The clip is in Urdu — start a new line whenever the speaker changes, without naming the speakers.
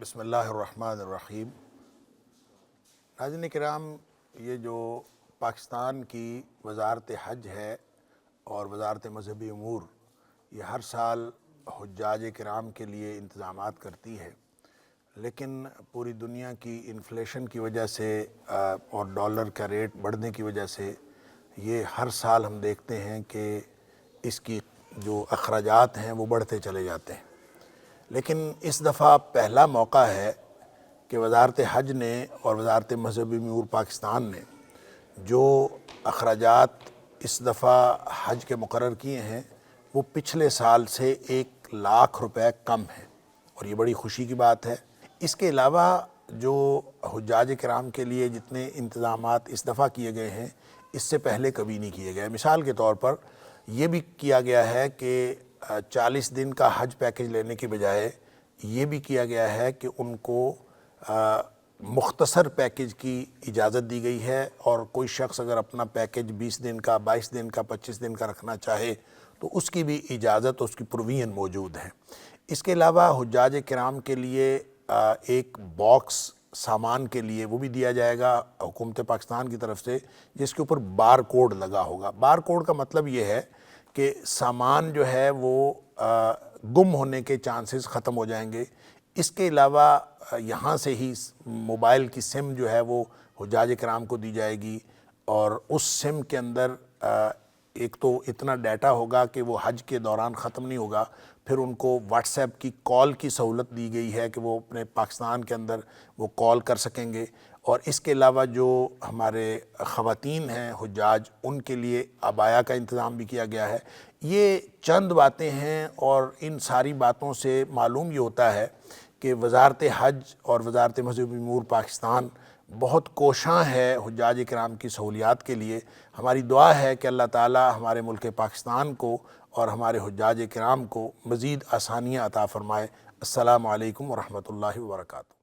بسم اللہ الرحمن الرحیم۔ ناظرین کرام، یہ جو پاکستان کی وزارت حج ہے اور وزارت مذہبی امور، یہ ہر سال حجاج کرام کے لیے انتظامات کرتی ہے، لیکن پوری دنیا کی انفلیشن کی وجہ سے اور ڈالر کا ریٹ بڑھنے کی وجہ سے یہ ہر سال ہم دیکھتے ہیں کہ اس کی جو اخراجات ہیں وہ بڑھتے چلے جاتے ہیں۔ لیکن اس دفعہ پہلا موقع ہے کہ وزارت حج نے اور وزارت مذہبی امور پاکستان نے جو اخراجات اس دفعہ حج کے مقرر کیے ہیں وہ پچھلے سال سے 1,00,000 روپے کم ہیں، اور یہ بڑی خوشی کی بات ہے۔ اس کے علاوہ جو حجاج کرام کے لیے جتنے انتظامات اس دفعہ کیے گئے ہیں اس سے پہلے کبھی نہیں کیے گئے۔ مثال کے طور پر یہ بھی کیا گیا ہے کہ 40 دن کا حج پیکج لینے کی بجائے یہ بھی کیا گیا ہے کہ ان کو مختصر پیکج کی اجازت دی گئی ہے، اور کوئی شخص اگر اپنا پیکج 20 دن کا، 22 دن کا، 25 دن کا رکھنا چاہے تو اس کی بھی اجازت، اس کی پروویژن موجود ہے۔ اس کے علاوہ حجاج کرام کے لیے ایک باکس سامان کے لیے وہ بھی دیا جائے گا حکومت پاکستان کی طرف سے، جس کے اوپر بار کوڈ لگا ہوگا۔ بار کوڈ کا مطلب یہ ہے کہ سامان جو ہے وہ گم ہونے کے چانسز ختم ہو جائیں گے۔ اس کے علاوہ یہاں سے ہی موبائل کی سم جو ہے وہ حجاج کرام کو دی جائے گی، اور اس سم کے اندر ایک تو اتنا ڈیٹا ہوگا کہ وہ حج کے دوران ختم نہیں ہوگا، پھر ان کو واٹس ایپ کی کال کی سہولت دی گئی ہے کہ وہ اپنے پاکستان کے اندر وہ کال کر سکیں گے، اور اس کے علاوہ جو ہمارے خواتین ہیں حجاج ان کے لیے عبایا کا انتظام بھی کیا گیا ہے۔ یہ چند باتیں ہیں، اور ان ساری باتوں سے معلوم یہ ہوتا ہے کہ وزارت حج اور وزارت مذہبی امور پاکستان بہت کوشاں ہے حجاج کرام کی سہولیات کے لیے۔ ہماری دعا ہے کہ اللہ تعالی ہمارے ملک پاکستان کو اور ہمارے حجاج کرام کو مزید آسانیاں عطا فرمائے۔ السلام علیکم ورحمۃ اللہ وبرکاتہ۔